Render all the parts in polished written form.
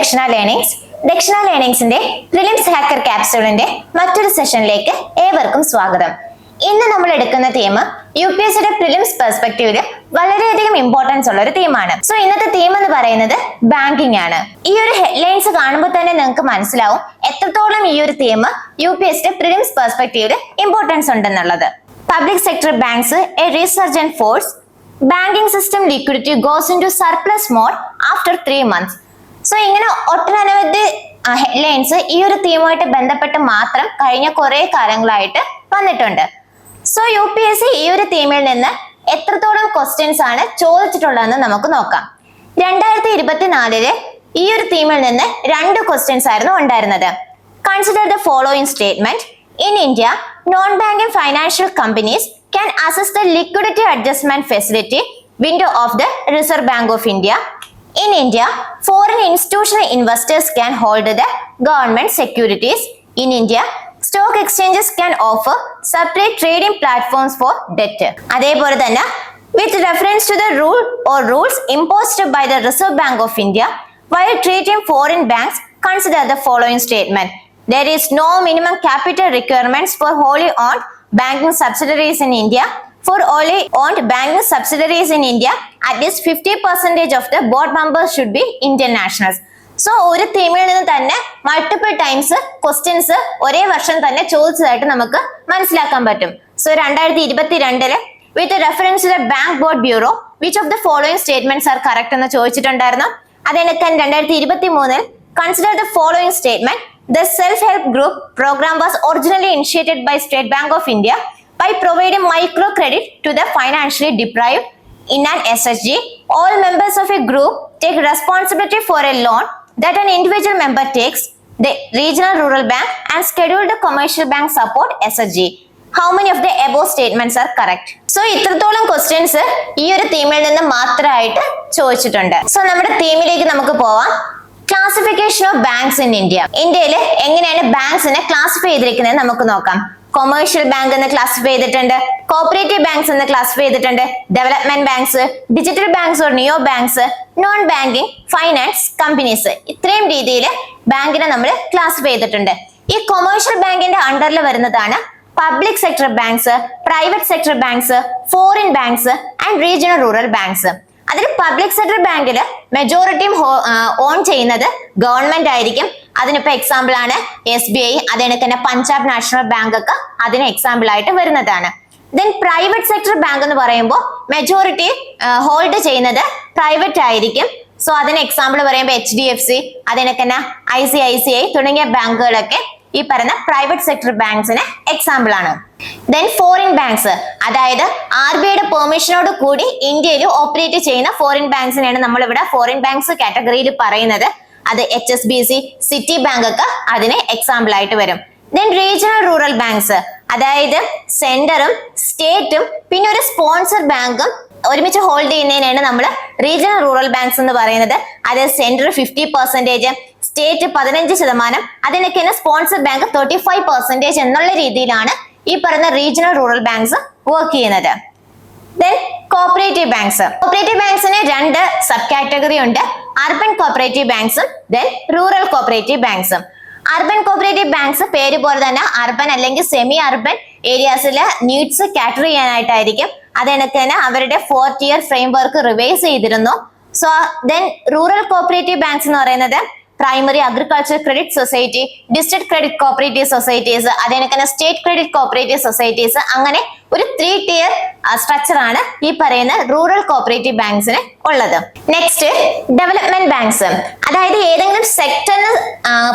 ദക്ഷിണ ലേണിംഗ്സ്. ദക്ഷിണ ലേണിംഗ്സിന്റെ prelims hacker ക്യാപ്സ്യൂളിന്റെ മറ്റൊരു സെഷനിലേക്ക് ഏവർക്കും സ്വാഗതം. ഇന്ന് നമ്മൾ എടുക്കുന്ന തീം UPSCയുടെ പ്രിലിംസ് പെർസ്പെക്റ്റീവില് വളരെയധികം ഇമ്പോർട്ടൻസ് ഉള്ള ഒരു തീമാണ്. സോ ഇന്നത്തെ തീം എന്ന് പറയുന്നത് ബാങ്കിങ് ആണ്. ഈ ഒരു ഹെഡ്ലൈൻസ് കാണുമ്പോൾ തന്നെ നിങ്ങൾക്ക് മനസ്സിലാവും എത്രത്തോളം ഈ ഒരു തീം UPSCയുടെ പ്രിലിംസ് പെർസ്പെക്റ്റീവില് ഇമ്പോർട്ടൻസ് ഉണ്ടെന്നുള്ളത്. Public sector banks a resurgent force, banking system liquidity goes into surplus mode after 3 months. So ഇങ്ങനെ ഒട്ടനവധി ഹെഡ്ലൈൻസ് ഈ ഒരു തീമുമായിട്ട് ബന്ധപ്പെട്ട് മാത്രം കഴിഞ്ഞ കുറെ കാലങ്ങളായിട്ട് വന്നിട്ടുണ്ട്. സോ UPSC ഈ ഒരു തീമിൽ നിന്ന് എത്രത്തോളം ക്വസ്റ്റ്യൻസ് ആണ് ചോദിച്ചിട്ടുള്ളതെന്ന് നമുക്ക് നോക്കാം. 2024 ഈ ഒരു തീമിൽ നിന്ന് 2 ക്വസ്റ്റ്യൻസ് ആയിരുന്നു ഉണ്ടായിരുന്നത്. Consider the following statement. In India, non banking financial companies can assess the liquidity adjustment facility window of the Reserve Bank of India. In India, foreign institutional investors can hold the government securities. In India, stock exchanges can offer separate trading platforms for debt. അതേപോലെ തന്നെ with reference to the rule or rules imposed by the Reserve Bank of India while treating foreign banks, consider the following statement. There is no minimum capital requirements for wholly owned banking subsidiaries in India. For wholly owned banking subsidiaries in India, at least 50% of the board members should be Indian nationals. So ഒരു തീമിൽ നിന്ന് തന്നെ multiple times questions ഒരേ വർഷം തന്നെ ചോദിച്ചതായിട്ട് നമുക്ക് മനസ്സിലാക്കാൻ പറ്റും. So 2022 with reference to the bank board bureau which of the following statements are correct എന്ന് ചോദിച്ചിട്ടുണ്ടായിരുന്നു. അതെനിക്ക് 2023 consider the following statement. The self-help group program was originally initiated by State Bank of India by providing microcredit to the financially deprived in an SHG. All members of a group take responsibility for a loan that an individual member takes. The regional rural bank and scheduled commercial bank support SHG. How many of the above statements are correct? So ഇത്രത്തോളം questions ഈ ഒരു തീമിൽ നിന്ന് മാത്രമായിട്ട് ചോദിച്ചിട്ടുണ്ട്. So നമ്മുടെ തീമിലേക്ക് നമുക്ക് പോവാം. Classification of banks in India. ഇന്ത്യയിൽ എങ്ങനെയാണ് ബാങ്ക്സിനെ ക്ലാസിഫൈ ചെയ്തിരിക്കുന്നത് നമുക്ക് നോക്കാം. കൊമേഴ്ഷ്യൽ ബാങ്ക് എന്ന് ക്ലാസിഫൈ ചെയ്തിട്ടുണ്ട്, കോപ്പറേറ്റീവ് ബാങ്ക്സ് എന്ന് ക്ലാസിഫൈ ചെയ്തിട്ടുണ്ട്, development banks, digital banks or neo banks, non banking finance companies. ഇത്രയും രീതിയിൽ ബാങ്കിനെ നമ്മൾ ക്ലാസിഫൈ ചെയ്തിട്ടുണ്ട്. ഈ കൊമേഴ്ഷ്യൽ ബാങ്കിന്റെ അണ്ടറിൽ വരുന്നതാണ് public sector banks, private sector banks, foreign banks and regional rural banks. അതിൽ പബ്ലിക് സെക്ടർ ബാങ്കിൽ മെജോറിറ്റിയും ഓൺ ചെയ്യുന്നത് ഗവൺമെന്റ് ആയിരിക്കും. അതിനിപ്പോ എക്സാമ്പിൾ ആണ് SBI, അതിനൊക്കെ തന്നെ പഞ്ചാബ് നാഷണൽ ബാങ്ക് ഒക്കെ അതിന് എക്സാമ്പിൾ ആയിട്ട് വരുന്നതാണ്. ദെൻ പ്രൈവറ്റ് സെക്ടർ ബാങ്ക് എന്ന് പറയുമ്പോൾ മെജോറിറ്റി ഹോൾഡ് ചെയ്യുന്നത് പ്രൈവറ്റ് ആയിരിക്കും. സോ അതിന് എക്സാമ്പിൾ പറയുമ്പോൾ HDFC, അതിനൊക്കെ തന്നെ ICICI തുടങ്ങിയ ബാങ്കുകളൊക്കെ ഈ പറയുന്ന പ്രൈവറ്റ് സെക്ടർ ബാങ്ക്സിന് എക്സാമ്പിൾ ആണ്. ദെൻ ഫോറിൻ ബാങ്ക്സ്, അതായത് RBIയുടെ പെർമിഷനോട് കൂടി ഇന്ത്യയിൽ ഓപ്പറേറ്റ് ചെയ്യുന്ന ഫോറിൻ ബാങ്ക്സിനെയാണ് നമ്മളിവിടെ ഫോറിൻ ബാങ്ക്സ് കാറ്റഗറിയിൽ പറയുന്നത്. അത് HSBC, സിറ്റി ബാങ്ക് ഒക്കെ അതിന് എക്സാമ്പിൾ ആയിട്ട് വരും. ദെൻ റീജിയണൽ റൂറൽ ബാങ്ക്സ്, അതായത് സെന്ററും സ്റ്റേറ്റും പിന്നെ ഒരു സ്പോൺസർ ബാങ്കും ഒരുമിച്ച് ഹോൾഡ് ചെയ്യുന്നതിനാണ് നമ്മൾ റീജിയണൽ റൂറൽ ബാങ്ക്സ് എന്ന് പറയുന്നത്. അത് സെന്റർ 50%, സ്റ്റേറ്റ് 15%, അതിനൊക്കെ സ്പോൺസർ ബാങ്ക് 35% എന്നുള്ള രീതിയിലാണ് ഈ പറയുന്ന റീജിയണൽ റൂറൽ ബാങ്ക്സ് വർക്ക് ചെയ്യുന്നത്. Then cooperative banks. കോപ്പറേറ്റീവ് ബാങ്ക്സിന് 2 സബ് കാറ്റഗറി ഉണ്ട്. അർബൻ കോപ്പറേറ്റീവ് ബാങ്ക്സും ദെൻ റൂറൽ കോപ്പറേറ്റീവ് ബാങ്ക്സും. അർബൻ കോപ്പറേറ്റീവ് ബാങ്ക്സ് പേര് പോലെ തന്നെ അർബൻ അല്ലെങ്കിൽ സെമി അർബൻ ഏരിയാസിലെ നീഡ്സ് കാറ്റർ ചെയ്യാനായിട്ടായിരിക്കും. അതെനിക്ക് തന്നെ അവരുടെ 4th year framework revise ചെയ്തിരുന്നു. So then rural cooperative banks എന്ന് പറയുന്നത് primary agriculture credit society, district credit cooperative societies, അതിനൊക്കെ സ്റ്റേറ്റ് ക്രെഡിറ്റ് കോപ്പറേറ്റീവ് സൊസൈറ്റീസ്, അങ്ങനെ ഒരു 3 tier സ്ട്രക്ചർ ആണ് ഈ പറയുന്ന റൂറൽ കോപ്പറേറ്റീവ് ബാങ്ക്സിന് ഉള്ളത്. നെക്സ്റ്റ് ഡെവലപ്മെന്റ് ബാങ്ക്സ്, അതായത് ഏതെങ്കിലും സെക്ടറിന്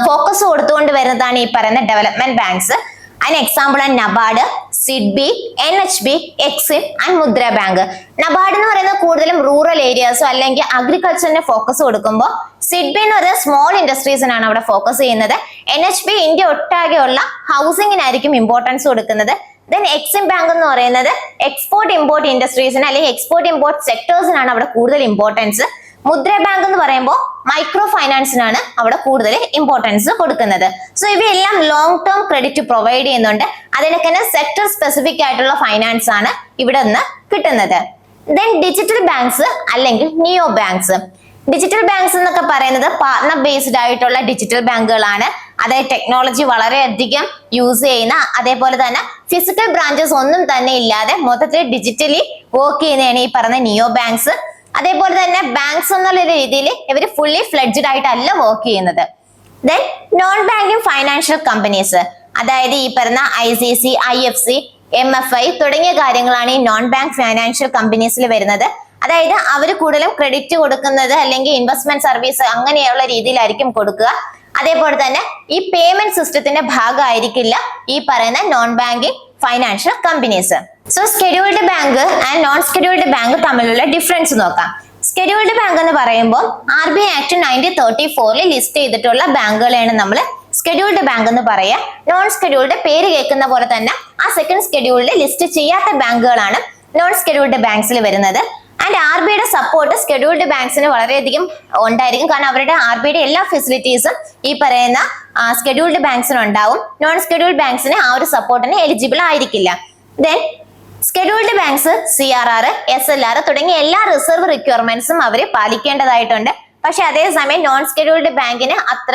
ഫോക്കസ് കൊടുത്തുകൊണ്ട് വരുന്നതാണ് ഈ പറയുന്ന ഡെവലപ്മെന്റ് ബാങ്ക്സ്. അതിന് എക്സാമ്പിൾ ആണ് NABARD, SIDBI, NHB, Exim and മുദ്ര ബാങ്ക്. നബാർഡ് എന്ന് പറയുന്നത് കൂടുതലും റൂറൽ ഏരിയാസോ അല്ലെങ്കിൽ അഗ്രികൾച്ചറിന് ഫോക്കസ് കൊടുക്കുമ്പോൾ സിഡ്ബി എന്ന് പറയുന്നത് സ്മോൾ ഇൻഡസ്ട്രീസിനാണ് അവിടെ ഫോക്കസ് ചെയ്യുന്നത്. NHB ഇന്ത്യ ഒട്ടാകെയുള്ള ഹൗസിംഗിനായിരിക്കും ഇമ്പോർട്ടൻസ് കൊടുക്കുന്നത്. ദെൻ എക്സിം ബാങ്ക് എന്ന് പറയുന്നത് എക്സ്പോർട്ട് ഇമ്പോർട്ട് ഇൻഡസ്ട്രീസിന് അല്ലെങ്കിൽ എക്സ്പോർട്ട് ഇമ്പോർട്ട് സെക്ടേഴ്സിനാണ് അവിടെ കൂടുതൽ ഇമ്പോർട്ടൻസ്. മുദ്ര ബാങ്ക് എന്ന് പറയുമ്പോൾ മൈക്രോ ഫൈനാൻസിനാണ് അവിടെ കൂടുതൽ ഇമ്പോർട്ടൻസ് കൊടുക്കുന്നത്. സോ ഇവയെല്ലാം ലോങ് ടേം ക്രെഡിറ്റ് പ്രൊവൈഡ് ചെയ്യുന്നുണ്ട്. അതിനൊക്കെ തന്നെ സെക്ടർ സ്പെസിഫിക് ആയിട്ടുള്ള ഫൈനാൻസ് ആണ് ഇവിടെ നിന്ന് കിട്ടുന്നത്. ദെൻ ഡിജിറ്റൽ ബാങ്ക്സ് അല്ലെങ്കിൽ നിയോ ബാങ്ക്സ്. ഡിജിറ്റൽ ബാങ്ക്സ് എന്നൊക്കെ പറയുന്നത് പാർട്ണർ ബേസ്ഡ് ആയിട്ടുള്ള ഡിജിറ്റൽ ബാങ്കുകളാണ്. അതായത് ടെക്നോളജി വളരെയധികം യൂസ് ചെയ്യുന്ന, അതേപോലെ തന്നെ ഫിസിക്കൽ ബ്രാഞ്ചസ് ഒന്നും തന്നെ ഇല്ലാതെ മൊത്തത്തിൽ ഡിജിറ്റലി വർക്ക് ചെയ്യുന്നതാണ് ഈ പറഞ്ഞ നിയോ ബാങ്ക്സ്. അതേപോലെ തന്നെ ബാങ്ക്സ് എന്നുള്ള രീതിയിൽ ഇവർ ഫുള്ളി ഫ്ലെഡ്ജ്ഡ് ആയിട്ടല്ല വർക്ക് ചെയ്യുന്നത്. Then non banking financial companies, അതായത് ഈ പറഞ്ഞ ICC, IFC, MFI തുടങ്ങിയ കാര്യങ്ങളാണ് ഈ നോൺ ബാങ്ക് ഫൈനാൻഷ്യൽ കമ്പനീസിൽ വരുന്നത്. അതായത് അവർ കൂടുതലും ക്രെഡിറ്റ് കൊടുക്കുന്നത് അല്ലെങ്കിൽ ഇൻവെസ്റ്റ്മെന്റ് സർവീസ് അങ്ങനെയുള്ള രീതിയിലായിരിക്കും കൊടുക്കുക. അതേപോലെ തന്നെ ഈ പേയ്മെന്റ് സിസ്റ്റത്തിന്റെ ഭാഗമായിരിക്കില്ല ഈ പറയുന്ന non banking financial companies. So scheduled bank and non scheduled bank തമ്മിലുള്ള ഡിഫറൻസ് നോക്കാം. സ്കെഡ്യൂൾഡ് ബാങ്ക് എന്ന് പറയുമ്പോൾ RBI ആക്ട് 1934 ലിസ്റ്റ് ചെയ്തിട്ടുള്ള ബാങ്കുകളെയാണ് നമ്മൾ സ്കെഡ്യൂൾഡ് ബാങ്ക് എന്ന് പറയുക. നോൺ സ്കെഡ്യൂൾഡ് പേര് കേൾക്കുന്ന പോലെ തന്നെ ആ സെക്കൻഡ് സ്കെഡ്യൂൾഡ് ലിസ്റ്റ് ചെയ്യാത്ത ബാങ്കുകളാണ് നോൺ സ്കെഡ്യൂൾഡ് ബാങ്ക്സിൽ വരുന്നത്. ആൻഡ് RBIയുടെ സപ്പോർട്ട് സ്കെഡ്യൂൾഡ് ബാങ്ക്സിന് വളരെയധികം ഉണ്ടായിരിക്കും. കാരണം അവരുടെ RBIയുടെ എല്ലാ ഫെസിലിറ്റീസും ഈ പറയുന്ന സ്കെഡ്യൂൾഡ് ബാങ്ക്സിന് ഉണ്ടാവും. നോൺ സ്കെഡ്യൂൾഡ് ബാങ്ക്സിന് ആ ഒരു സപ്പോർട്ടിന് എലിജിബിൾ ആയിരിക്കില്ല. Then scheduled banks CRR, SLR തുടങ്ങിയ എല്ലാ റിസർവ് റിക്വയർമെന്റ്സും അവർ പാലിക്കേണ്ടതായിട്ടുണ്ട്. പക്ഷെ അതേസമയം നോൺ സ്കെഡ്യൂൾഡ് ബാങ്കിന് അത്ര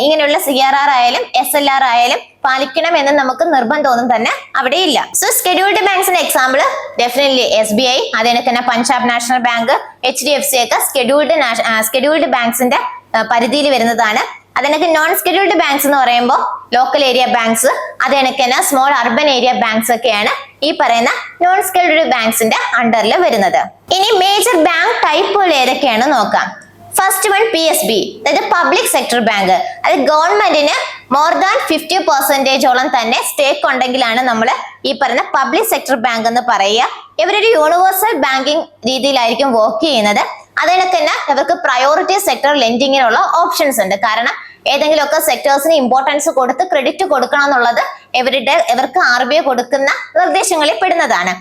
ഇങ്ങനെയുള്ള CRR ആയാലും SLR ആയാലും പാലിക്കണം എന്ന് നമുക്ക് നിർബന്ധമൊന്നും തന്നെ അവിടെ ഇല്ല. സോ സ്കെഡ്യൂൾഡ് ബാങ്ക്സിന്റെ എക്സാമ്പിൾ ഡെഫിനറ്റ്ലി SBI, അതേപോലെ തന്നെ പഞ്ചാബ് നാഷണൽ ബാങ്ക്, HDFC ഒക്കെ സ്കെഡ്യൂൾഡ് ബാങ്ക്സിന്റെ പരിധിയിൽ വരുന്നതാണ്. അതിനൊക്കെ നോൺ സ്കെഡ്യൂൾഡ് ബാങ്ക്സ് എന്ന് പറയുമ്പോൾ ലോക്കൽ ഏരിയ ബാങ്ക്സ്, അതേണക്ക് തന്നെ സ്മോൾ അർബൻ ഏരിയ ബാങ്ക്സ് ഒക്കെയാണ് ഈ പറയുന്ന നോൺ സ്കെഡ്യൂൾഡ് ബാങ്ക്സിന്റെ അണ്ടറിൽ വരുന്നത്. ഇനി മേജർ ബാങ്ക് ടൈപ്പുകൾ ഏതൊക്കെയാണ് നോക്കാം. ഫസ്റ്റ് വൺ PSB, അതായത് പബ്ലിക് സെക്ടർ ബാങ്ക്. അത് ഗവൺമെന്റിന് മോർ ദാൻ 50% തന്നെ സ്റ്റേക്ക് ഉണ്ടെങ്കിലാണ് നമ്മൾ ഈ പറയുന്ന പബ്ലിക് സെക്ടർ ബാങ്ക് എന്ന് പറയുക. ഇവരൊരു യൂണിവേഴ്സൽ ബാങ്കിങ് രീതിയിലായിരിക്കും വർക്ക് ചെയ്യുന്നത്. അതിനൊക്കെ തന്നെ ഇവർക്ക് പ്രയോറിറ്റി സെക്ടർ ലെൻഡിങ്ങിനുള്ള ഓപ്ഷൻസ് ഉണ്ട്. കാരണം ഏതെങ്കിലുമൊക്കെ സെക്ടേഴ്സിന് ഇമ്പോർട്ടൻസ് കൊടുത്ത് ക്രെഡിറ്റ് കൊടുക്കണം എന്നുള്ളത് ഇവർക്ക് RBI കൊടുക്കുന്ന നിർദ്ദേശങ്ങളിൽ പെടുന്നതാണ്.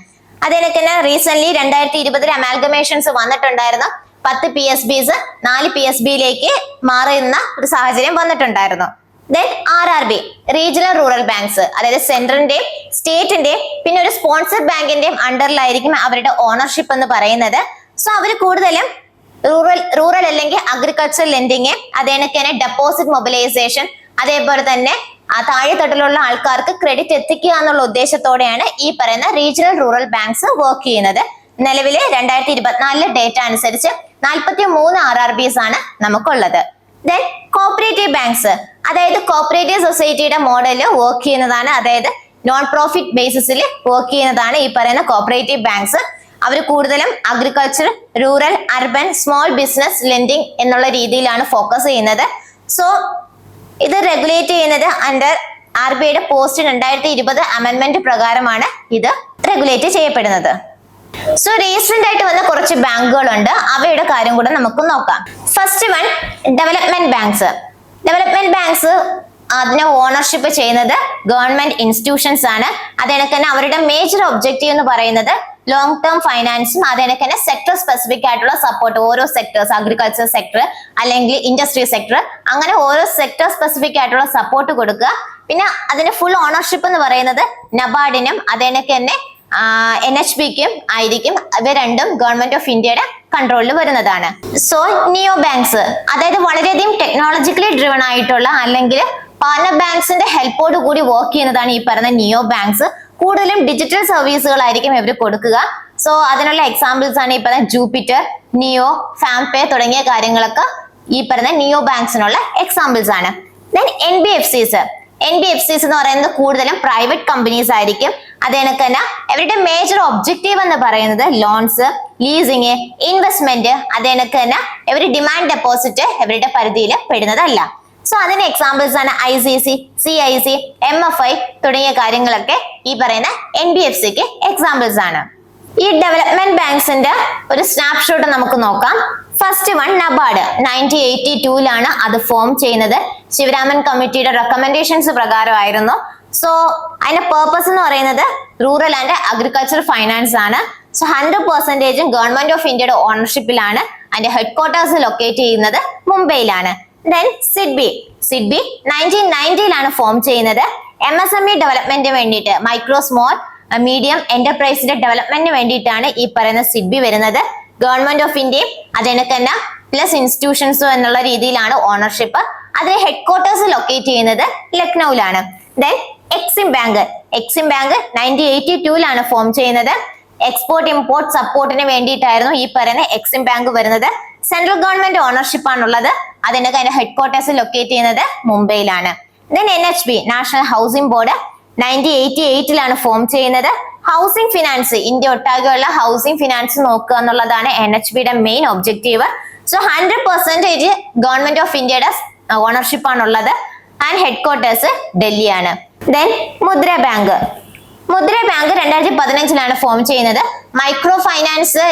അതിനൊക്കെ തന്നെ റീസെന്റ് 2020 അമാൽഗമേഷൻസ് വന്നിട്ടുണ്ടായിരുന്നു. 10 PSBs 4 PSBയിലേക്ക് മാറുന്ന ഒരു സാഹചര്യം വന്നിട്ടുണ്ടായിരുന്നു. Then RRB, regional rural banks, അതായത് സെൻട്രലിന്റെയും സ്റ്റേറ്റിന്റെയും പിന്നെ ഒരു സ്പോൺസർ ബാങ്കിന്റെയും അണ്ടറിലായിരിക്കും അവരുടെ ഓണർഷിപ്പ് എന്ന് പറയുന്നത്. സോ അവർ കൂടുതലും റൂറൽ അല്ലെങ്കിൽ അഗ്രികൾച്ചർ ലെൻഡിങ്, അതേണക്ക് തന്നെ ഡെപ്പോസിറ്റ് മൊബിലൈസേഷൻ, അതേപോലെ തന്നെ താഴെത്തട്ടിലുള്ള ആൾക്കാർക്ക് ക്രെഡിറ്റ് എത്തിക്കുക എന്നുള്ള ഉദ്ദേശത്തോടെയാണ് ഈ പറയുന്ന റീജിയണൽ റൂറൽ ബാങ്ക്സ് വർക്ക് ചെയ്യുന്നത്. നിലവിലെ 2024 ഡേറ്റ അനുസരിച്ച് 43 RRBs ആണ് നമുക്കുള്ളത്. ദെൻ കോപ്പറേറ്റീവ് ബാങ്ക്സ്, അതായത് കോപ്പറേറ്റീവ് സൊസൈറ്റിയുടെ മോഡലിൽ വർക്ക് ചെയ്യുന്നതാണ്. അതായത് നോൺ പ്രോഫിറ്റ് ബേസിസിൽ വർക്ക് ചെയ്യുന്നതാണ് ഈ പറയുന്ന കോപ്പറേറ്റീവ് ബാങ്ക്സ്. അവർ കൂടുതലും agriculture, rural, urban, small business lending എന്നുള്ള രീതിയിലാണ് ഫോക്കസ് ചെയ്യുന്നത്. സോ ഇത് റെഗുലേറ്റ് ചെയ്യുന്നത് അണ്ടർ RBIയുടെ പോസ്റ്റ് 2020 അമെൻമെന്റ് പ്രകാരമാണ് ഇത് റെഗുലേറ്റ് ചെയ്യപ്പെടുന്നത്. സോ റീസെന്റ് ആയിട്ട് വന്ന കുറച്ച് ബാങ്കുകളുണ്ട്, അവയുടെ കാര്യം കൂടെ നമുക്ക് നോക്കാം. First one development banks. Development banks അതിനെ ഓണർഷിപ്പ് ചെയ്യുന്നത് ഗവൺമെന്റ് ഇൻസ്റ്റിറ്റ്യൂഷൻസ് ആണ്. അതിനൊക്കെ തന്നെ അവരുടെ മേജർ ഒബ്ജക്റ്റീവ് എന്ന് പറയുന്നത് ലോങ് ടേം ഫൈനാൻസും അതിനൊക്കെ തന്നെ സെക്ടർ സ്പെസിഫിക് ആയിട്ടുള്ള സപ്പോർട്ട്. ഓരോ സെക്ടേഴ്സ്, അഗ്രികൾച്ചർ സെക്ടർ അല്ലെങ്കിൽ ഇൻഡസ്ട്രി സെക്ടർ, അങ്ങനെ ഓരോ സെക്ടർ സ്പെസിഫിക് ആയിട്ടുള്ള സപ്പോർട്ട് കൊടുക്കുക. പിന്നെ അതിന്റെ ഫുൾ ഓണർഷിപ്പ് എന്ന് പറയുന്നത് നബാർഡിനും അതിനൊക്കെ തന്നെ NHBക്കും ആയിരിക്കും. ഇവ രണ്ടും ഗവൺമെന്റ് ഓഫ് ഇന്ത്യയുടെ കൺട്രോളിൽ വരുന്നതാണ്. സോ നിയോ ബാങ്ക്സ്, അതായത് വളരെയധികം ടെക്നോളജിക്കലി ഡ്രിവൺ ആയിട്ടുള്ള അല്ലെങ്കിൽ പാർട്ണർ ബാങ്ക്സിന്റെ ഹെൽപ്പോട് കൂടി വർക്ക് ചെയ്യുന്നതാണ് ഈ പറയുന്ന നിയോ ബാങ്ക്സ്. കൂടുതലും ഡിജിറ്റൽ സർവീസുകളായിരിക്കും ഇവർ കൊടുക്കുക. സോ അതിനുള്ള എക്സാമ്പിൾസ് ആണ് ഈ പറയുന്ന ജൂപ്പിറ്റർ, നിയോ, ഫാംപേ തുടങ്ങിയ കാര്യങ്ങളൊക്കെ ഈ പറയുന്ന നിയോ ബാങ്ക്സിനുള്ള എക്സാമ്പിൾസ് ആണ്. ദെൻ NBFCs എന്ന് പറയുന്നത് കൂടുതലും പ്രൈവറ്റ് കമ്പനീസ് ആയിരിക്കും. അതേനൊക്കെ തന്നെ അവരുടെ മേജർ ഒബ്ജക്റ്റീവ് എന്ന് പറയുന്നത് ലോൺസ്, ലീസിങ്, ഇൻവെസ്റ്റ്മെന്റ്, അതേനൊക്കെ തന്നെ ഇവർ ഡിമാൻഡ് ഡെപ്പോസിറ്റ് ഇവരുടെ പരിധിയിൽ പെടുന്നതല്ല. സോ അതിന് എക്സാമ്പിൾസ് ആണ് ICC, CIC, MFI തുടങ്ങിയ കാര്യങ്ങളൊക്കെ ഈ പറയുന്ന NBFCക്ക് എക്സാമ്പിൾസ് ആണ്. ഈ ഡെവലപ്മെന്റ് ബാങ്ക്സിന്റെ ഒരു സ്നാപ്ഷോട്ട് നമുക്ക് നോക്കാം. ഫസ്റ്റ് വൺ നബാർഡ് 1982 അത് ഫോം ചെയ്യുന്നത്. ശിവരാമൻ കമ്മിറ്റിയുടെ റെക്കമെൻഡേഷൻസ് പ്രകാരമായിരുന്നു. സോ അതിന്റെ പേർപ്പസ് എന്ന് പറയുന്നത് റൂറൽ ആൻഡ് അഗ്രികൾച്ചർ ഫൈനാൻസ് ആണ്. സോ 100% ഗവൺമെന്റ് ഓഫ് ഇന്ത്യയുടെ ഓണർഷിപ്പിലാണ്. അതിന്റെ ഹെഡ് ക്വാർട്ടേഴ്സ് ലൊക്കേറ്റ് ചെയ്യുന്നത് മുംബൈയിലാണ്. ദെൻ സിഡ്ബി 1990 ഫോം ചെയ്യുന്നത്. MSME ഡെവലപ്മെന്റിന് വേണ്ടിയിട്ട്, മൈക്രോ സ്മോൾ മീഡിയം എന്റർപ്രൈസിന്റെ ഡെവലപ്മെന്റിന് വേണ്ടിയിട്ടാണ് ഈ പറയുന്ന സിഡ്ബി വരുന്നത്. ഗവൺമെന്റ് ഓഫ് ഇന്ത്യയും അതിനൊക്കെ തന്നെ പ്ലസ് ഇൻസ്റ്റിറ്റ്യൂഷൻസോ എന്നുള്ള രീതിയിലാണ് ഓണർഷിപ്പ്. അതിന്റെ ഹെഡ് ക്വാർട്ടേഴ്സ് ലൊക്കേറ്റ് ചെയ്യുന്നത് ലക്നൌവിലാണ്. ദെൻ എക്സിം ബാങ്ക് 1982 ഫോം ചെയ്യുന്നത്. എക്സ്പോർട്ട് ഇമ്പോർട്ട് സപ്പോർട്ടിന് വേണ്ടിയിട്ടായിരുന്നു ഈ പറയുന്ന എക്സിം ബാങ്ക് വരുന്നത്. സെൻട്രൽ ഗവൺമെന്റ് ഓണർഷിപ്പ് ആണുള്ളത്. അതിന്റെ ഹെഡ് ക്വാർട്ടേഴ്സ് ലൊക്കേറ്റ് ചെയ്യുന്നത് മുംബൈയിലാണ്. Then NHB national housing board 1988 form ചെയ്യുന്നത്. ഹൗസിംഗ് ഫിനാൻസ്, ഇന്ത്യ ഒട്ടാകെയുള്ള ഹൗസിംഗ് ഫിനാൻസ് നോക്കുക എന്നുള്ളതാണ് NHBയുടെ main objective. So 100% government of ഇന്ത്യയുടെ ഓണർഷിപ്പ് ആണുള്ളത്. ആൻഡ് ഹെഡ് ക്വാർട്ടേഴ്സ് ഡൽഹിയാണ്. ദെൻ മുദ്ര ബാങ്ക് 2015 ഫോം ചെയ്യുന്നത്. മൈക്രോ ഫൈനാൻസ്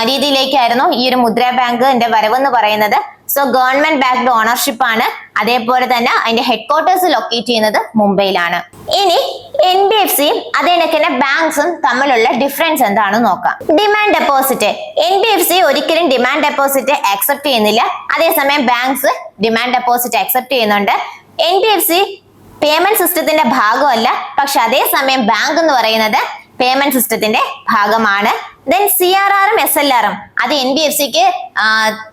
രീതിയിലേക്കായിരുന്നു ഈ ഒരു മുദ്ര ബാങ്കിന്റെ വരവെന്ന് പറയുന്നത്. സോ ഗവൺമെന്റ് ബാക്ക്ഡ് ഓണർഷിപ്പ് ആണ്. അതേപോലെ തന്നെ അതിന്റെ ഹെഡ് ക്വാർട്ടേഴ്സ് ലൊക്കേറ്റ് ചെയ്യുന്നത് മുംബൈയിലാണ്. ഇനി NBFCയും അതേണക്ക് തന്നെ ബാങ്ക്സും തമ്മിലുള്ള ഡിഫറൻസ് എന്താണെന്ന് നോക്കാം. ഡിമാൻഡ് ഡെപ്പോസിറ്റ്, NBFC ഒരിക്കലും ഡിമാൻഡ് ഡെപ്പോസിറ്റ് അക്സെപ്റ്റ് ചെയ്യുന്നില്ല. അതേസമയം ബാങ്ക്സ് ഡിമാൻഡ് ഡെപ്പോസിറ്റ് അക്സെപ്റ്റ് ചെയ്യുന്നുണ്ട്. NBFC പേയ്മെന്റ് സിസ്റ്റത്തിന്റെ ഭാഗമല്ല, പക്ഷെ അതേസമയം ബാങ്ക് എന്ന് പറയുന്നത് പേയ്മെന്റ് സിസ്റ്റത്തിന്റെ ഭാഗമാണ്. ദെൻ CRRഉം SLRഉം അത് NBFCക്ക്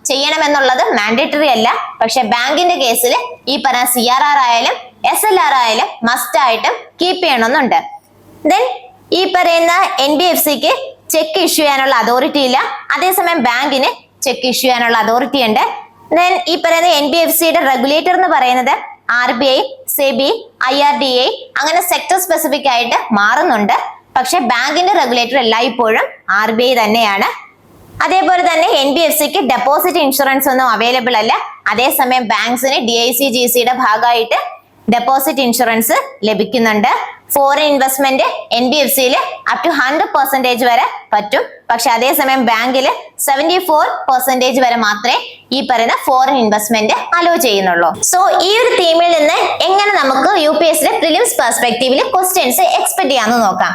ചെയ്യണമെന്നുള്ളത് മാൻഡേറ്ററി അല്ല. പക്ഷെ ബാങ്കിന്റെ കേസിൽ ഈ പറഞ്ഞ CRR ആയാലും SLR ആയാലും മസ്റ്റ് ആയിട്ടും കീപ്പ് ചെയ്യണമെന്നുണ്ട്. ദെൻ ഈ പറയുന്ന NBFCക്ക് ചെക്ക് ഇഷ്യൂ ചെയ്യാനുള്ള അതോറിറ്റി ഇല്ല. അതേസമയം ബാങ്കിന് ചെക്ക് ഇഷ്യൂ ചെയ്യാനുള്ള അതോറിറ്റി ഉണ്ട്. ദെൻ ഈ പറയുന്ന NBFCയുടെ റെഗുലേറ്റർ എന്ന് പറയുന്നത് RBI, SEBI, IRDA അങ്ങനെ സെക്ടർ സ്പെസിഫിക് ആയിട്ട് മാറുന്നുണ്ട്. പക്ഷെ ബാങ്കിന്റെ റെഗുലേറ്റർ എല്ലായ്പ്പോഴും RBI തന്നെയാണ്. അതേപോലെ തന്നെ NBFCക്ക് ഡെപ്പോസിറ്റ് ഇൻഷുറൻസ് ഒന്നും അവൈലബിൾ അല്ല. അതേസമയം ബാങ്ക്സിന് DICGCയുടെ ഭാഗമായിട്ട് ഡെപ്പോസിറ്റ് ഇൻഷുറൻസ് ലഭിക്കുന്നുണ്ട്. ഫോറിൻ ഇൻവെസ്റ്റ്മെന്റ് NBFCയിൽ അപ് ടു 100% വരെ പറ്റും. പക്ഷെ അതേസമയം ബാങ്കിൽ 74% വരെ മാത്രമേ ഈ പറയുന്ന ഫോറിൻ ഇൻവെസ്റ്റ്മെന്റ് അലോ ചെയ്യുന്നുള്ളൂ. സോ ഈ ഒരു തീമിൽ നിന്ന് എങ്ങനെ നമുക്ക് UPSCയുടെ പ്രിലിംസ് പെർസ്പെക്റ്റീവിൽ ക്വസ്റ്റ്യൻസ് എക്സ്പെക്ട് ചെയ്യാമെന്ന് നോക്കാം.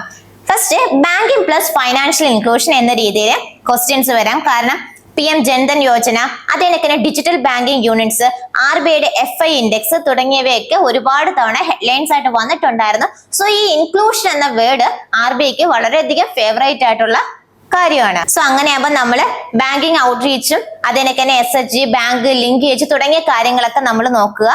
First banking plus financial inclusion എന്ന രീതിയിൽ ക്വസ്റ്റ്യൻസ് വരാം. കാരണം PM ജൻധൻ യോജന, അതേണക്കിന് ഡിജിറ്റൽ ബാങ്കിങ് യൂണിറ്റ്സ്, RBIയുടെ FI ഇൻഡെക്സ് തുടങ്ങിയവയൊക്കെ ഒരുപാട് തവണ ഹെഡ്ലൈൻസ് ആയിട്ട് വന്നിട്ടുണ്ടായിരുന്നു. സോ ഈ ഇൻക്ലൂഷൻ എന്ന വേർഡ് RBIക്ക് വളരെയധികം ഫേവറേറ്റ് ആയിട്ടുള്ള കാര്യമാണ്. സോ അങ്ങനെയാകുമ്പോൾ നമ്മൾ ബാങ്കിങ് ഔട്ട്റീച്ചും അതേണക്കിന് SHG, ബാങ്ക് ലിങ്കേജ് തുടങ്ങിയ കാര്യങ്ങളൊക്കെ നമ്മൾ നോക്കുക.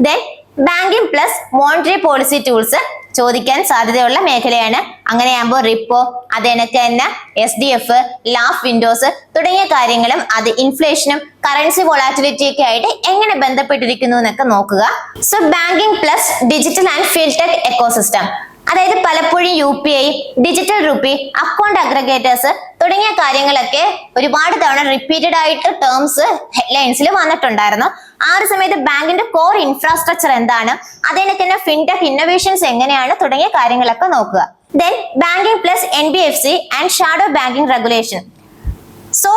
Then banking plus monetary policy tools ചോദിക്കാൻ സാധ്യതയുള്ള മേഖലയാണ്. അങ്ങനെയാകുമ്പോൾ റിപ്പോ, അതേണക്ക് തന്നെ SDF, ലാഫ് വിൻഡോസ് തുടങ്ങിയ കാര്യങ്ങളും അത് ഇൻഫ്ലേഷനും കറൻസി വോളാറ്റിലിറ്റി ഒക്കെ ആയിട്ട് എങ്ങനെ ബന്ധപ്പെട്ടിരിക്കുന്നു എന്നൊക്കെ നോക്കുക. So banking plus digital and fintech ecosystem, അതായത് പലപ്പോഴും UPI, digital rupee, account aggregators തുടങ്ങിയ കാര്യങ്ങളൊക്കെ ഒരുപാട് തവണ റിപ്പീറ്റഡ് ആയിട്ട് ടേംസ് ഹെഡ്ലൈൻസിൽ വന്നിട്ടുണ്ടായിരുന്നു. ആ ഒരു സമയത്ത് ബാങ്കിന്റെ കോർ ഇൻഫ്രാസ്ട്രക്ചർ എന്താണ്, അതിനൊക്കെ തന്നെ ഫിൻടെക് ഇന്നോവേഷൻസ് എങ്ങനെയാണ് തുടങ്ങിയ കാര്യങ്ങളൊക്കെ നോക്കുക. Then banking plus NBFC and shadow banking regulation. So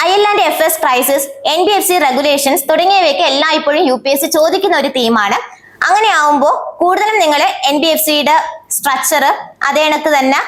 IL&FS crisis, NBFC regulations തുടങ്ങിയവയൊക്കെ എല്ലായ്പ്പോഴും UPSC ചോദിക്കുന്ന ഒരു തീമാണ്. അങ്ങനെ ആവുമ്പോൾ കൂടുതലും നിങ്ങൾ NBFCയുടെ സ്ട്രക്ചർ, അതേണക്ക് തന്നെ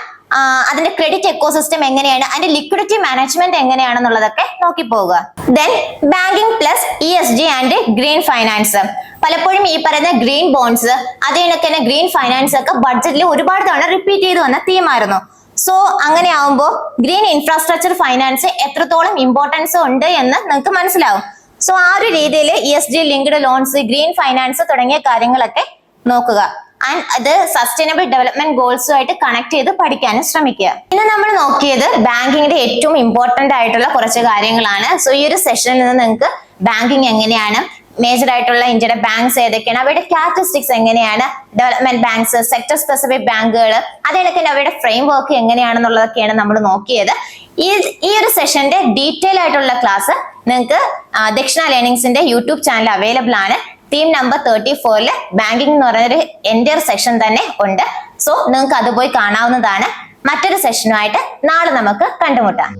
അതിന്റെ ക്രെഡിറ്റ് എക്കോസിസ്റ്റം എങ്ങനെയാണ്, അതിന്റെ ലിക്വിഡിറ്റി മാനേജ്മെന്റ് എങ്ങനെയാണെന്നുള്ളതൊക്കെ നോക്കി പോവുക. Then banking plus ESG and green finance. പലപ്പോഴും ഈ പറയുന്ന ഗ്രീൻ ബോൺസ്, അതേണക്ക് തന്നെ ഗ്രീൻ ഫൈനാൻസ് ഒക്കെ ബഡ്ജറ്റിൽ ഒരുപാട് തവണ റിപ്പീറ്റ് ചെയ്തു വന്ന തീമായിരുന്നു. സോ അങ്ങനെ ആവുമ്പോൾ ഗ്രീൻ ഇൻഫ്രാസ്ട്രക്ചർ ഫൈനാൻസ് എത്രത്തോളം ഇമ്പോർട്ടൻസ് ഉണ്ട് എന്ന് നിങ്ങൾക്ക് മനസ്സിലാവും. സോ ആ ഒരു രീതിയിൽ ESG linked loans, green finance തുടങ്ങിയ കാര്യങ്ങളൊക്കെ നോക്കുക. ആൻഡ് അത് സസ്റ്റൈനബിൾ ഡെവലപ്മെന്റ് ഗോൾസുമായിട്ട് കണക്ട് ചെയ്ത് പഠിക്കാനും ശ്രമിക്കുക. ഇന്ന് നമ്മൾ നോക്കിയത് ബാങ്കിങ്ങിന്റെ ഏറ്റവും ഇമ്പോർട്ടന്റ് ആയിട്ടുള്ള കുറച്ച് കാര്യങ്ങളാണ്. സോ ഈ ഒരു സെഷനിൽ നിന്ന് നിങ്ങൾക്ക് ബാങ്കിങ് എങ്ങനെയാണ്, മേജർ ആയിട്ടുള്ള ഇന്ത്യയുടെ ബാങ്ക്സ് ഏതൊക്കെയാണ്, അവയുടെ ക്യാരക്ടറിസ്റ്റിക്സ് എങ്ങനെയാണ്, ഡെവലപ്മെന്റ് ബാങ്ക്സ്, സെക്ടർ സ്പെസിഫിക് ബാങ്കുകൾ, അതിനൊക്കെ അവയുടെ ഫ്രെയിം വർക്ക് എങ്ങനെയാണെന്നുള്ളതൊക്കെയാണ് നമ്മൾ നോക്കിയത്. ഈ ഒരു സെഷന്റെ ഡീറ്റെയിൽ ആയിട്ടുള്ള ക്ലാസ് നിങ്ങൾക്ക് ദക്ഷിണ ലേണിംഗ്സിന്റെ യൂട്യൂബ് ചാനൽ അവൈലബിൾ ആണ്. തീം നമ്പർ 34 ബാങ്കിങ് എന്ന് പറയുന്നൊരു എൻറ്റയർ സെഷൻ തന്നെ ഉണ്ട്. സോ നിങ്ങൾക്ക് അത് പോയി കാണാവുന്നതാണ്. മറ്റൊരു സെഷനുമായിട്ട് നാളെ നമുക്ക് കണ്ടുമുട്ടാം.